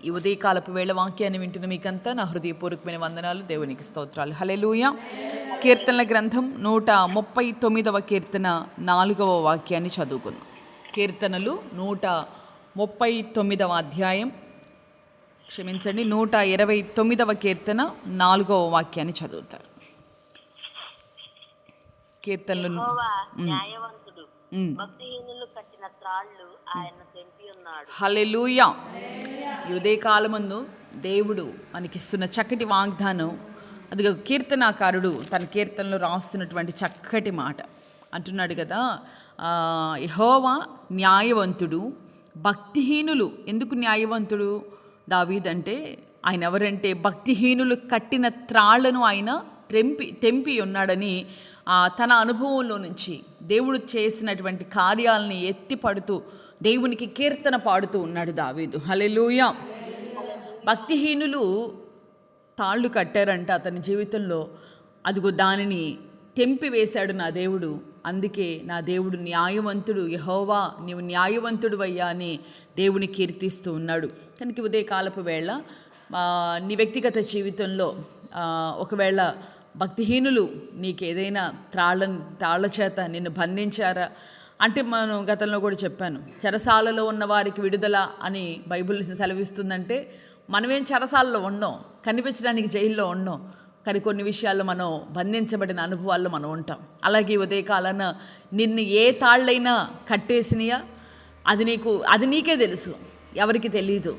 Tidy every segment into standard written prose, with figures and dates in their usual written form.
ఈ ఉదయకాలపు వేళ వాక్యాన్ని వింటున్న మీకంతా నా హృదయపూర్వకమైన వందనాలు, దేవునికి స్తోత్రాలు. హల్లెలూయా. కీర్తనల గ్రంథం 139వ కీర్తన 4వ వాక్యాన్ని చదువుకుందాం. కీర్తనలు 139వ అధ్యాయం 129వ కీర్తన 4వ వాక్యాన్ని చదువుతారు. కీర్తనలు న్యాయవంతుడు, భక్తిహీనులు కట్టిన త్రాళ్ళు ఆయన తెంపి ఉన్నాడు. హల్లెలూయా. ఈ ఉదయకాలమందు దేవుడు మనకిస్తున్న చక్కటి వాగ్దానం, అదిగో కీర్తనాకారుడు తన కీర్తనలో రాస్తున్నటువంటి చక్కటి మాట అంటున్నాడు కదా, యెహోవా న్యాయవంతుడు, భక్తిహీనులు. ఎందుకు న్యాయవంతుడు దావీదంటే? ఆయన ఎవరంటే భక్తిహీనులు కట్టిన త్రాళ్లను ఆయన తెంపి ఉన్నాడని తన అనుభవంలో నుంచి దేవుడు చేసినటువంటి కార్యాలని ఎత్తిపడుతూ దేవునికి కీర్తన పాడుతూ ఉన్నాడు దావీదు. హల్లెలూయా. భక్తిహీనులు తాళ్ళు కట్టారంట అతని జీవితంలో, అదిగో దానిని తెంపి వేశాడు నా దేవుడు. అందుకే నా దేవుడు న్యాయవంతుడు, యెహోవా నీవు న్యాయవంతుడు అయ్యా అని దేవుని కీర్తిస్తూ ఉన్నాడు. కనుక ఉదయకాలపు వేళ నీ వ్యక్తిగత జీవితంలో ఒకవేళ భక్తిహీనులు నీకేదైనా తాళ్ళ చేత నిన్ను బంధించారా అంటే, మనం గతంలో కూడా చెప్పాను, చెరసాలలో ఉన్న వారికి విడుదల అని బైబిల్ సెలవిస్తుందంటే, మనమేం చెరసాలలో ఉండం, కనిపించడానికి జైల్లో ఉండం, కానీ కొన్ని విషయాల్లో మనం బంధించబడిన అనుభవాల్లో మనం ఉంటాం. అలాగే ఉదయకాలాన నిన్ను ఏ తాళ్ళైనా కట్టేసినాయా అది నీకే తెలుసు, ఎవరికి తెలియదు.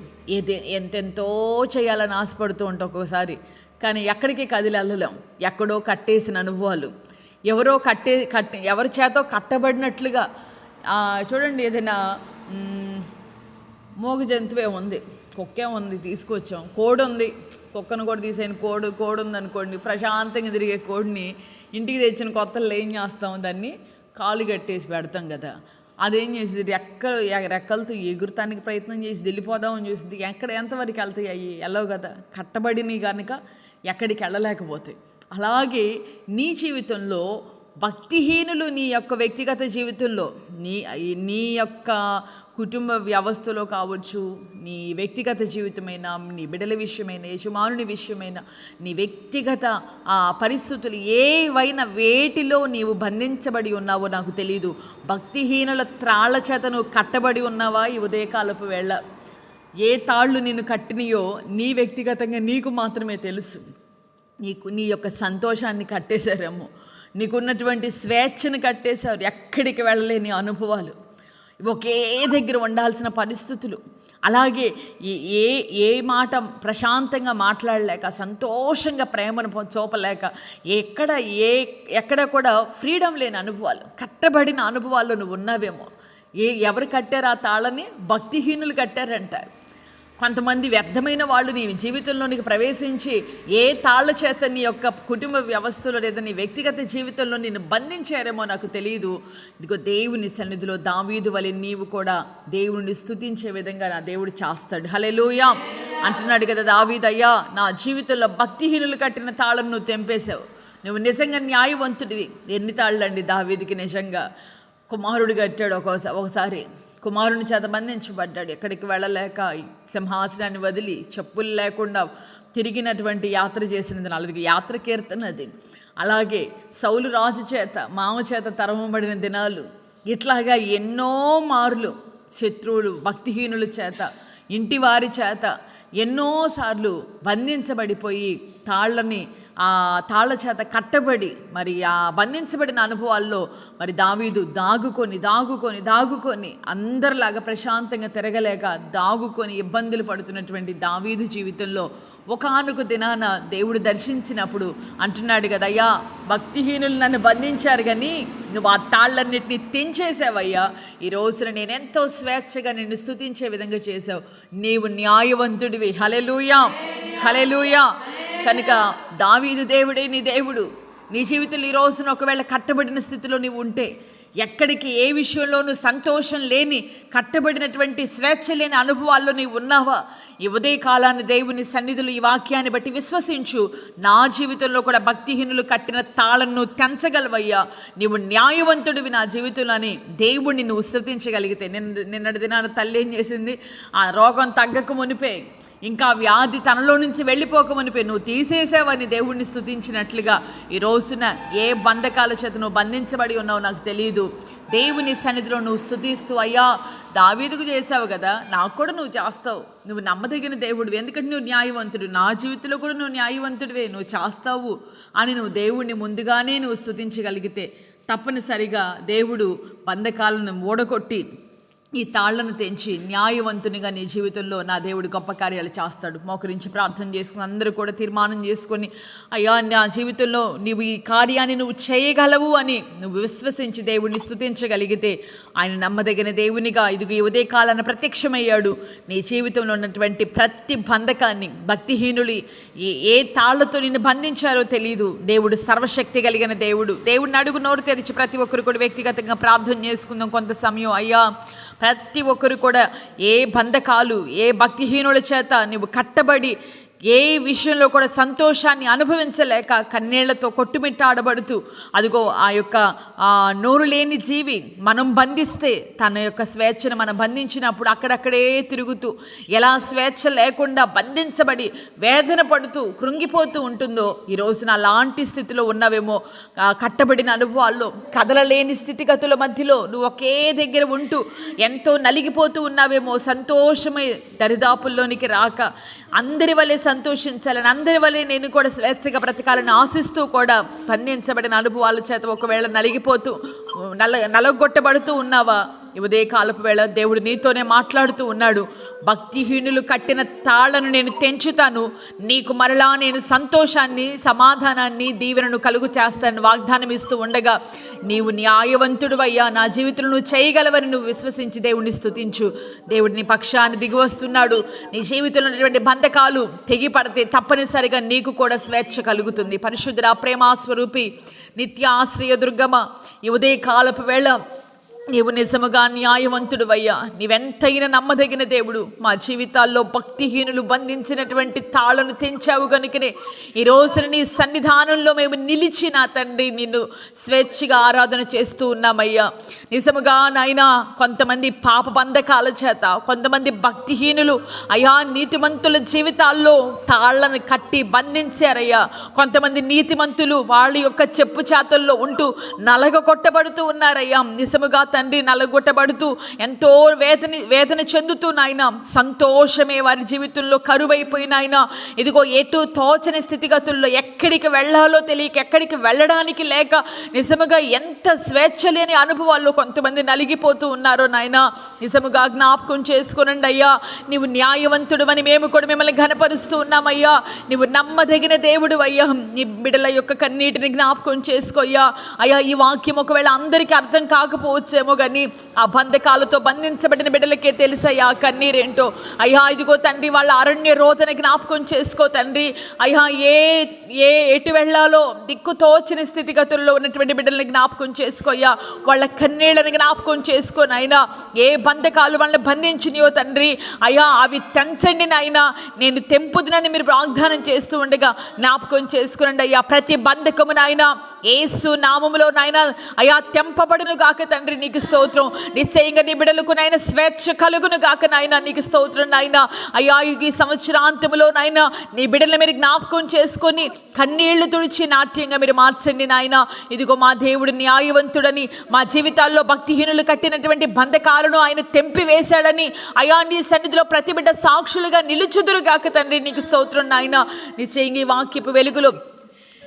ఎంతెంతో చేయాలని ఆశపడుతూ ఉంటాం ఒక్కోసారి, కానీ ఎక్కడికి కదిలెళ్ళలేం. ఎక్కడో కట్టేసిన అనుభవాలు, ఎవరి చేతో కట్టబడినట్లుగా. చూడండి, ఏదైనా మోగ జంతువే ఉంది, కుక్కే ఉంది, తీసుకొచ్చాం. కోడి ఉంది, కుక్కను కూడా తీసేయని కోడి ఉందనుకోండి, ప్రశాంతంగా తిరిగే కోడిని ఇంటికి తెచ్చిన కొత్తలో ఏం చేస్తాం, దాన్ని కాలు కట్టేసి పెడతాం కదా. అదేం చేసింది, రెక్కలతో ఎగురుతానికి ప్రయత్నం చేసి వెళ్ళిపోదామని చూసింది. ఎంతవరకు వెళ్తాయి అవి? వెళ్ళవు కదా, కట్టబడినవి కనుక ఎక్కడికి వెళ్ళలేకపోతాయి. అలాగే నీ జీవితంలో భక్తిహీనులు నీ యొక్క వ్యక్తిగత జీవితంలో, నీ యొక్క కుటుంబ వ్యవస్థలో కావచ్చు, నీ వ్యక్తిగత జీవితమైన, నీ బిడ్డల విషయమైన, యజమానుని విషయమైన, నీ వ్యక్తిగత పరిస్థితులు ఏవైనా వేటిలో నీవు బంధించబడి ఉన్నావో నాకు తెలీదు. భక్తిహీనుల త్రాళ్ళ చేత నువ్వు కట్టబడి ఉన్నావా? ఈ ఉదయకాలపు వేళ ఏ తాళ్ళు నిన్ను కట్టినయో నీ వ్యక్తిగతంగా నీకు మాత్రమే తెలుసు. నీ యొక్క సంతోషాన్ని కట్టేశారేమో, నీకున్నటువంటి స్వేచ్ఛను కట్టేశారు, ఎక్కడికి వెళ్ళలేని అనుభవాలు, ఒకే దగ్గర ఉండాల్సిన పరిస్థితులు. అలాగే ఏ మాట ప్రశాంతంగా మాట్లాడలేక, సంతోషంగా ప్రేమను చూపలేక, ఎక్కడ కూడా ఫ్రీడమ్ లేని అనుభవాలు, కట్టబడిన అనుభవాల్లో నువ్వు ఉన్నావేమో. ఎవరు కట్టారు ఆ తాళని? భక్తిహీనులు కట్టారంటారు. కొంతమంది వ్యర్థమైన వాళ్ళు నీ జీవితంలోనికి ప్రవేశించి ఏ తాళ్ళ చేత నీ యొక్క కుటుంబ వ్యవస్థలో లేదా నీ వ్యక్తిగత జీవితంలో నిన్ను బంధించారేమో నాకు తెలియదు. ఇదిగో దేవుని సన్నిధిలో దావీదు వలె నీవు కూడా దేవుడిని స్తుతించే విధంగా నా దేవుడు చేస్తాడు. హల్లెలూయా అంటున్నాడు కదా దావీదు, అయ్యా నా జీవితంలో భక్తిహీనులు కట్టిన తాళను నువ్వు తెంపేశావు, నువ్వు నిజంగా న్యాయవంతుడివి. ఎన్ని తాళ్ళండి దావీదుకి? నిజంగా కుమారుడు కట్టాడు, ఒకసారి కుమారుని చేత బంధించబడ్డాడు, ఎక్కడికి వెళ్ళలేక సింహాసనాన్ని వదిలి చెప్పులు లేకుండా తిరిగినటువంటి యాత్ర చేసినది 4 యాత్ర కీర్తన అది. అలాగే సౌలు రాజు చేత, మామ చేత తరమబడిన దినాలు, ఇట్లాగా ఎన్నో మార్లు శత్రువులు, భక్తిహీనుల చేత, ఇంటి వారి చేత ఎన్నోసార్లు బంధించబడిపోయి తాళ్ళ చేత కట్టబడి, మరి ఆ బంధించబడిన అనుభవాల్లో మరి దావీదు దాగుకొని అందరిలాగా ప్రశాంతంగా తిరగలేక దాగుకొని ఇబ్బందులు పడుతున్నటువంటి దావీదు జీవితంలో ఒకానొక దినాన దేవుడు దర్శించినప్పుడు అంటున్నాడు కదా, అయ్యా భక్తిహీనులు నన్ను బంధించారు కానీ నువ్వు ఆ తాళ్ళన్నిటినీ తెంచేసావయ్యా, ఈ రోజున నేను ఎంతో స్వేచ్ఛగా నిన్ను స్తుతించే విధంగా చేసావు, నీవు న్యాయవంతుడివి. హల్లెలూయా, హల్లెలూయా. కనుక దావీదు దేవుడే నీ దేవుడు. నీ జీవితంలో ఈ రోజున ఒకవేళ కట్టబడిన స్థితిలో నీవు ఉంటే, ఎక్కడికి ఏ విషయంలోనూ సంతోషం లేని, కట్టబడినటువంటి స్వేచ్ఛ లేని అనుభవాల్లో నీవు ఉన్నావా? ఈ ఉదయకాలాన్ని దేవుని సన్నిధిలో ఈ వాక్యాన్ని బట్టి విశ్వసించు. నా జీవితంలో కూడా భక్తిహీనులు కట్టిన తాళను తెంచగలవయ్యా, నీవు న్యాయవంతుడివి నా జీవితంలో అని దేవుడిని నువ్వు స్తుతించగలిగితే. నిన్నటి దినాన తల్లి ఏం చేసింది? ఆ రోగం తగ్గక మునిపే ఇంకా వ్యాధి తనలో నుంచి వెళ్ళిపోకమనిపోయి నువ్వు తీసేసావని దేవుణ్ణి స్తుతించినట్లుగా ఈ రోజున ఏ బంధకాల చేత నువ్వు బంధించబడి ఉన్నావు నాకు తెలియదు, దేవుని సన్నిధిలో నువ్వు స్తుతిస్తూ, అయ్యా దావీదుకు చేసావు కదా, నాకు కూడా నువ్వు చేస్తావు, నువ్వు నమ్మదగిన దేవుడివి, ఎందుకంటే నువ్వు న్యాయవంతుడు, నా జీవితంలో కూడా నువ్వు న్యాయవంతుడివే, నువ్వు చేస్తావు అని నువ్వు దేవుణ్ణి ముందుగానే నువ్వు స్తుతించగలిగితే తప్పనిసరిగా దేవుడు బంధకాలను ఓడగొట్టి ఈ తాళ్లను తెంచి న్యాయవంతునిగా నీ జీవితంలో నా దేవుడు గొప్ప కార్యాలు చేస్తాడు. మోకరించి ప్రార్థన చేసుకుని అందరూ కూడా తీర్మానం చేసుకొని, అయ్యా నా జీవితంలో నీవు ఈ కార్యాన్ని నువ్వు చేయగలవు అని నువ్వు విశ్వసించి దేవుడిని స్తుతించగలిగితే ఆయన నమ్మదగిన దేవునిగా ఇదిగో ఈ ఉదయకాలాన ప్రత్యక్షమయ్యాడు. నీ జీవితంలో ఉన్నటువంటి ప్రతి బంధకాన్ని భక్తిహీనులు ఏ తాళ్లతో నిన్ను బంధించారో తెలియదు, దేవుడు సర్వశక్తి కలిగిన దేవుడు. దేవుడిని అడుగు నోరు తెరిచి ప్రతి ఒక్కరు కూడా వ్యక్తిగతంగా ప్రార్థన చేసుకుందాం కొంత సమయం. అయ్యా ప్రతి ఒక్కరు కూడా ఏ బంధకాలు ఏ భక్తిహీనుల చేత నువ్వు కట్టబడి ఏ విషయంలో కూడా సంతోషాన్ని అనుభవించలేక కన్నీళ్లతో కొట్టుమిట్టాడబడుతూ అదిగో ఆ యొక్క నోరు లేని జీవి మనం బంధిస్తే తన యొక్క స్వేచ్ఛను మనం బంధించినప్పుడు అక్కడక్కడే తిరుగుతూ ఎలా స్వేచ్ఛ లేకుండా బంధించబడి వేదన పడుతూ కృంగిపోతూ ఉంటుందో ఈ రోజున అలాంటి స్థితిలో ఉన్నవేమో, కట్టబడిన అనుభవాల్లో కదలలేని స్థితిగతుల మధ్యలో నువ్వు ఒకే దగ్గర ఉంటూ ఎంతో నలిగిపోతూ ఉన్నావేమో, సంతోషమై దరిదాపుల్లోనికి రాక అందరి వలె సంతోషించాలని, అందరి వలె నేను కూడా స్వేచ్ఛగా బ్రతకాలని ఆశిస్తూ కూడా బంధించబడిన అనుభవాల చేత ఒకవేళ నలిగిపోతూ నలగొట్టబడుతూ ఉన్నావా? ఈ ఉదయకాలపు వేళ దేవుడు నీతోనే మాట్లాడుతూ ఉన్నాడు. భక్తిహీనులు కట్టిన తాళ్లను నేను తెంచుతాను, నీకు మరలా నేను సంతోషాన్ని సమాధానాన్ని దీవెనను కలుగు చేస్తాను వాగ్దానం ఇస్తూ ఉండగా, నీవు న్యాయవంతుడు అయ్యా, నా జీవితంలో నువ్వు చేయగలవని నువ్వు విశ్వసించి దేవుడిని స్తుతించు. దేవుడు నీ పక్షాన్ని దిగి వస్తున్నాడు. నీ జీవితంలో ఉన్నటువంటి బంధకాలు తెగిపడితే తప్పనిసరిగా నీకు కూడా స్వేచ్ఛ కలుగుతుంది. పరిశుద్ధ ప్రేమాస్వరూపి నిత్య ఆశ్రయ దుర్గమ ఈ ఉదయకాలపు వేళ నీవు నిజముగా న్యాయవంతుడు అయ్యా, నీవెంతైనా నమ్మదగిన దేవుడు. మా జీవితాల్లో భక్తిహీనులు బంధించినటువంటి తాళ్లను తెంచావు కనుకనే ఈ రోజున నీ సన్నిధానంలో మేము నిలిచి నా తండ్రి నిన్ను స్వేచ్ఛగా ఆరాధన చేస్తూ ఉన్నామయ్యా. నిజముగా నాయనా కొంతమంది పాప బంధకాల చేత, కొంతమంది భక్తిహీనులు అయ్యా నీతిమంతుల జీవితాల్లో తాళ్లను కట్టి బంధించారయ్యా. కొంతమంది నీతిమంతులు వాళ్ళ యొక్క చెప్పు చేతల్లో ఉంటూ నలగొట్టబడుతూ ఉన్నారయ్యా. నిజముగా తండ్రి నలగొట్టబడుతూ ఎంతో వేదన చెందుతూ నాయన సంతోషమే వారి జీవితంలో కరువైపోయినాయన. ఇదిగో ఎటు తోచని స్థితిగతుల్లో ఎక్కడికి వెళ్ళాలో తెలియక, ఎక్కడికి వెళ్ళడానికి లేక నిజముగా ఎంత స్వేచ్ఛ లేని అనుభవాల్లో కొంతమంది నలిగిపోతూ ఉన్నారో నాయన. నిజముగా జ్ఞాపకం చేసుకునండి అయ్యా, నీవు న్యాయవంతుడు అని మేము కూడా మిమ్మల్ని ఘనపరుస్తూ ఉన్నామయ్యా. నీవు నమ్మదగిన దేవుడు అయ్యా. నీ బిడ్డల యొక్క కన్నీటిని జ్ఞాపకం చేసుకోయ్యా. అయ్యా ఈ వాక్యం ఒకవేళ అందరికీ అర్థం కాకపోవచ్చేమో కానీ ఆ బంధకాలతో బంధించబడిన బిడ్డలకే తెలుసయ్యా కన్నీరేంటో. అయ్యా ఇదిగో తండ్రి వాళ్ళ అరణ్య రోదన జ్ఞాపకం చేసుకో తండ్రి. అయ్యా ఎటు వెళ్ళాలో దిక్కు తోచని స్థితిగతుల్లో ఉన్నటువంటి బిడ్డల్ని జ్ఞాపకం చేసుకోయ్యా. వాళ్ళ కన్నీళ్ళని జ్ఞాపకం చేసుకోని అయినా ఏ బంధకాలు వాళ్ళని బంధించినయో తండ్రి అయ్యా అవి తెంచండి నాయనా, నేను తెంపుదునని మీరు వాగ్దానం చేస్తూ ఉండగా జ్ఞాపకం చేసుకునండి అయ్యా. ప్రతి బంధకము నాయనా యేసు నామములో నాయనా అయ్యా తెంపబడును గాక తండ్రి, నీకు స్తోత్రం. నిశ్చయంగా నీ బిడ్డలకు నాయన స్వేచ్ఛ కలుగును గాక నాయనా, నీకు స్తోత్రం నాయనా. అయ్యా ఈ సంవత్సరాంతములో నాయనా నీ బిడ్డలు మీరు జ్ఞాపకం చేసుకొని కన్నీళ్లు తుడిచి నాట్యంగా మీరు మార్చండి నాయనా. ఇదిగో మా దేవుడు న్యాయవంతుడని, మా జీవితాల్లో భక్తిహీనులు కట్టినటువంటి బంధకాలను ఆయన తెంపి వేశాడని అయ్యా నీ సన్నిధిలో ప్రతి బిడ్డ సాక్షులుగా నిలుచుదురుగాక తండ్రి, నీకు స్తోత్రం నాయనా. నిశ్చయంగా ఈ వాక్యపు వెలుగులో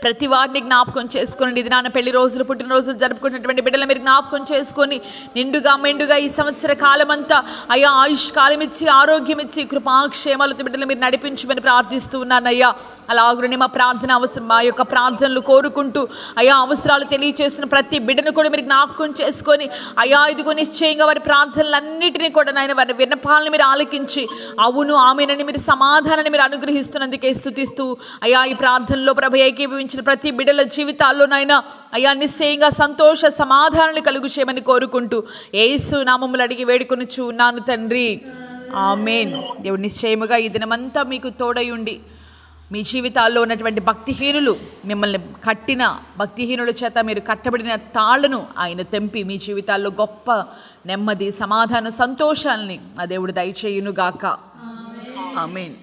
ప్రతి వారిని జ్ఞాపకం చేసుకోండి. ఇది నాన్న పెళ్లి రోజులు పుట్టినరోజులు జరుపుకున్నటువంటి బిడ్డలు మీరు జ్ఞాపకం చేసుకొని నిండుగా మెండుగా ఈ సంవత్సర కాలమంతా అయ్యా ఆయుష్ కాలం ఇచ్చి ఆరోగ్యం ఇచ్చి కృపాక్షేమాలతో బిడ్డలు మీరు నడిపించమని ప్రార్థిస్తూ ఉన్నానయ్యా. అలాగనే మా ప్రార్థన అవసరం, మా యొక్క ప్రార్థనలు కోరుకుంటూ అయ్యా అవసరాలు తెలియచేసిన ప్రతి బిడ్డను కూడా మీరు జ్ఞాపకం చేసుకొని అయ్యా ఇదిగో నిశ్చయంగా వారి ప్రార్థనలన్నిటినీ కూడా నాయన వారి విన్నపాలను మీరు ఆలకించి అవును ఆమెనని మీరు సమాధానాన్ని మీరు అనుగ్రహిస్తున్నందుకే స్తుతిస్తూ అయ్యా ఈ ప్రార్థనలో ప్రభు ఏకీభవించి ప్రతి బిడ్డల జీవితాల్లో నాయన అయ్యా నిశ్చయంగా సంతోష సమాధానాలు కలుగు చేయమని కోరుకుంటూ యేసు నామములు అడిగి వేడుకొనుచు ఉన్నాను తండ్రి, ఆమేన్. దేవుడు నిశ్చయముగా ఈ దినమంతా మీకు తోడయుండి మీ జీవితాల్లో ఉన్నటువంటి భక్తిహీనులు మిమ్మల్ని కట్టిన భక్తిహీనుల చేత మీరు కట్టబడిన తాళ్లను ఆయన తెంపి మీ జీవితాల్లో గొప్ప నెమ్మది సమాధాన సంతోషాలని ఆ దేవుడు దయచేయునుగాక. ఆమేన్.